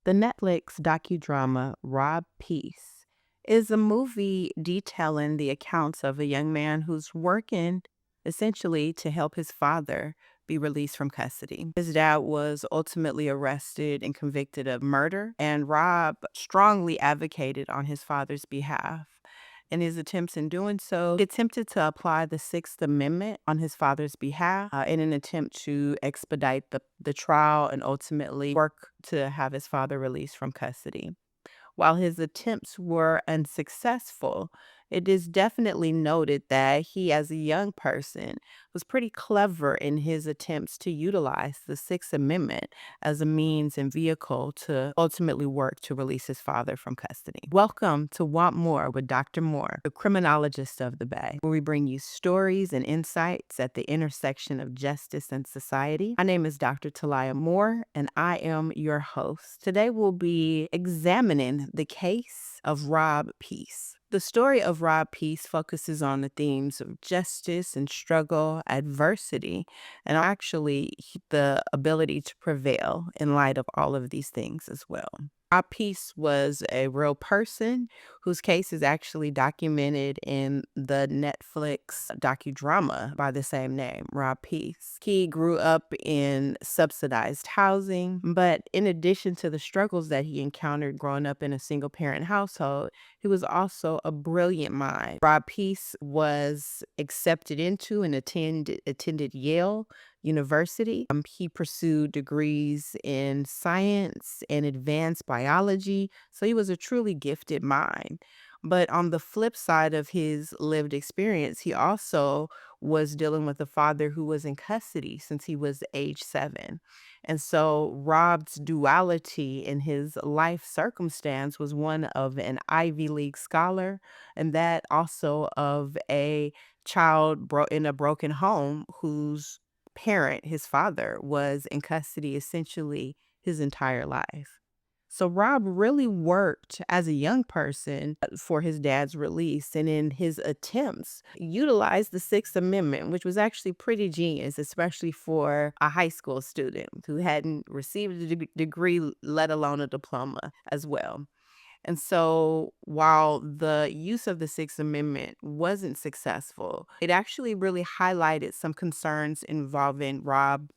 The Netflix docudrama Rob Peace is a movie detailing the accounts of a young man who's working essentially to help his father be released from custody. His dad was ultimately arrested and convicted of murder, and Rob strongly advocated on his father's behalf. In his attempts in doing so, he attempted to apply the Sixth Amendment on his father's behalf in an attempt to expedite the trial and ultimately work to have his father released from custody. While his attempts were unsuccessful, it is definitely noted that he, as a young person, was pretty clever in his attempts to utilize the Sixth Amendment as a means and vehicle to ultimately work to release his father from custody. Welcome to Want More with Dr. Moore, the criminologist of the Bay, where we bring you stories and insights at the intersection of justice and society. My name is Dr. Talia Moore, and I am your host. Today we'll be examining the case of Rob Peace. The story of Rob Peace focuses on the themes of justice and struggle, adversity, and actually the ability to prevail in light of all of these things as well. Rob Peace was a real person whose case is actually documented in the Netflix docudrama by the same name, Rob Peace. He grew up in subsidized housing, but in addition to the struggles that he encountered growing up in a single parent household, he was also a brilliant mind. Rob Peace was accepted into and attended Yale University. He pursued degrees in science and advanced biology, so he was a truly gifted mind. But on the flip side of his lived experience, he also was dealing with a father who was in custody since he was age 7. And so Rob's duality in his life circumstance was one of an Ivy League scholar, and that also of a child in a broken home whose parent, his father, was in custody essentially his entire life. So Rob really worked as a young person for his dad's release, and in his attempts utilized the Sixth Amendment, which was actually pretty genius, especially for a high school student who hadn't received a degree, let alone a diploma as well. And so while the use of the Sixth Amendment wasn't successful, it actually really highlighted some concerns involving Rob's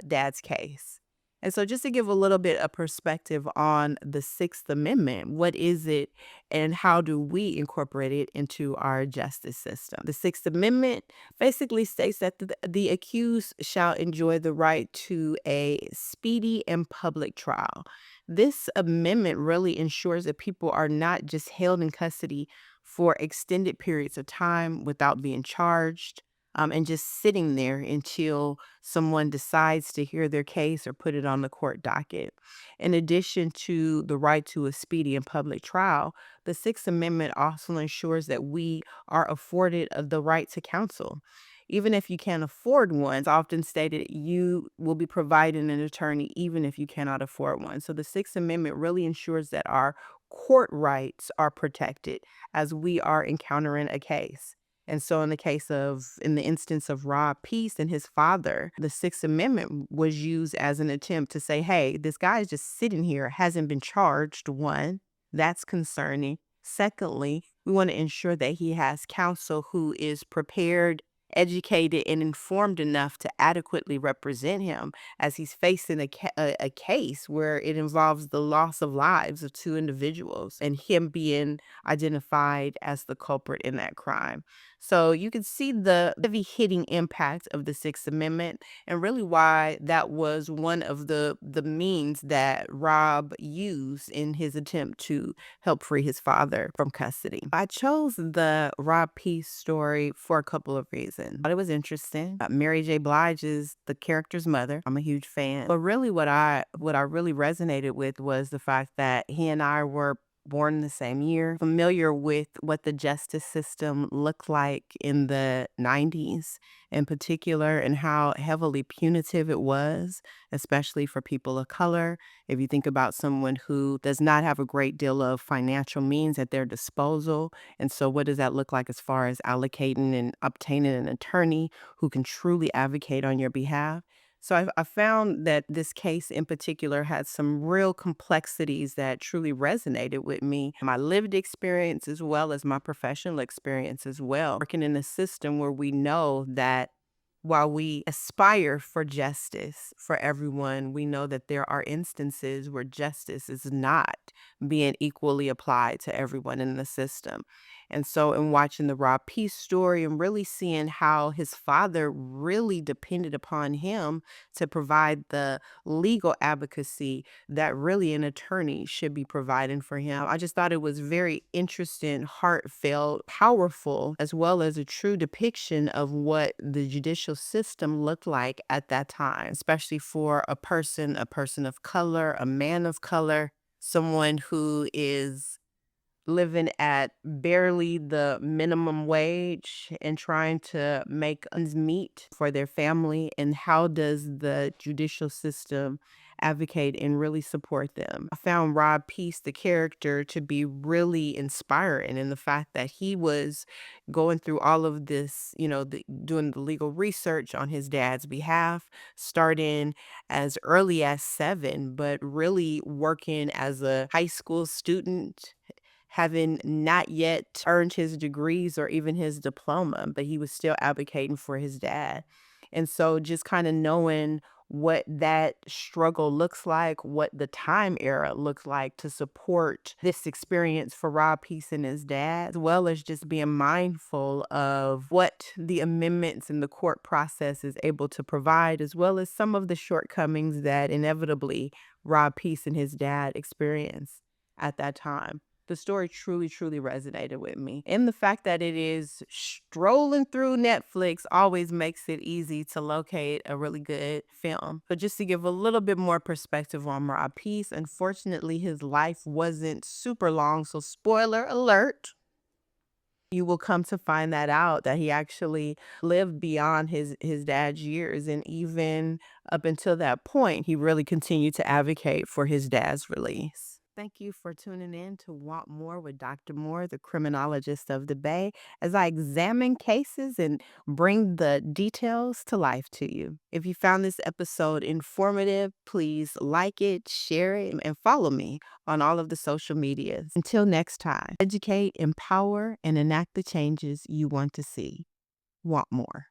dad's case. And so just to give a little bit of perspective on the Sixth Amendment, what is it and how do we incorporate it into our justice system? The Sixth Amendment basically states that the accused shall enjoy the right to a speedy and public trial. This amendment really ensures that people are not just held in custody for extended periods of time without being charged, and just sitting there until someone decides to hear their case or put it on the court docket. In addition to the right to a speedy and public trial, the Sixth Amendment also ensures that we are afforded the right to counsel. Even if you can't afford one, it's often stated you will be provided an attorney even if you cannot afford one. So the Sixth Amendment really ensures that our court rights are protected as we are encountering a case. And so in the instance of Rob Peace and his father, the Sixth Amendment was used as an attempt to say, hey, this guy is just sitting here, hasn't been charged. One, that's concerning. Secondly, we want to ensure that he has counsel who is prepared, educated, and informed enough to adequately represent him as he's facing a case where it involves the loss of lives of two individuals and him being identified as the culprit in that crime. So you can see the heavy hitting impact of the Sixth Amendment and really why that was one of the means that Rob used in his attempt to help free his father from custody. I chose the Rob Peace story for a couple of reasons. But it was interesting. Mary J. Blige is the character's mother. I'm a huge fan. But really what I really resonated with was the fact that he and I were born the same year, familiar with what the justice system looked like in the 90s in particular and how heavily punitive it was, especially for people of color. If you think about someone who does not have a great deal of financial means at their disposal, and so what does that look like as far as allocating and obtaining an attorney who can truly advocate on your behalf? So I found that this case in particular had some real complexities that truly resonated with me, my lived experience as well as my professional experience as well. Working in a system where we know that while we aspire for justice for everyone, we know that there are instances where justice is not being equally applied to everyone in the system. And so, in watching the Rob Peace story and really seeing how his father really depended upon him to provide the legal advocacy that really an attorney should be providing for him, I just thought it was very interesting, heartfelt, powerful, as well as a true depiction of what the judicial system looked like at that time, especially for a person of color, a man of color, someone who is living at barely the minimum wage and trying to make ends meet for their family. And how does the judicial system advocate and really support them? I found Rob Peace, the character, to be really inspiring in the fact that he was going through all of this, doing the legal research on his dad's behalf, starting as early as 7, but really working as a high school student, having not yet earned his degrees or even his diploma, but he was still advocating for his dad. And so just kind of knowing what that struggle looks like, what the time era looks like to support this experience for Rob Peace and his dad, as well as just being mindful of what the amendments in the court process is able to provide, as well as some of the shortcomings that inevitably Rob Peace and his dad experienced at that time. The story truly, truly resonated with me. And the fact that it is strolling through Netflix always makes it easy to locate a really good film. But just to give a little bit more perspective on Rob Peace, unfortunately, his life wasn't super long. So, spoiler alert. You will come to find that out, that he actually lived beyond his dad's years, and even up until that point, he really continued to advocate for his dad's release. Thank you for tuning in to Want More with Dr. Moore, the criminologist of the Bay, as I examine cases and bring the details to life to you. If you found this episode informative, please like it, share it, and follow me on all of the social medias. Until next time, educate, empower, and enact the changes you want to see. Want more.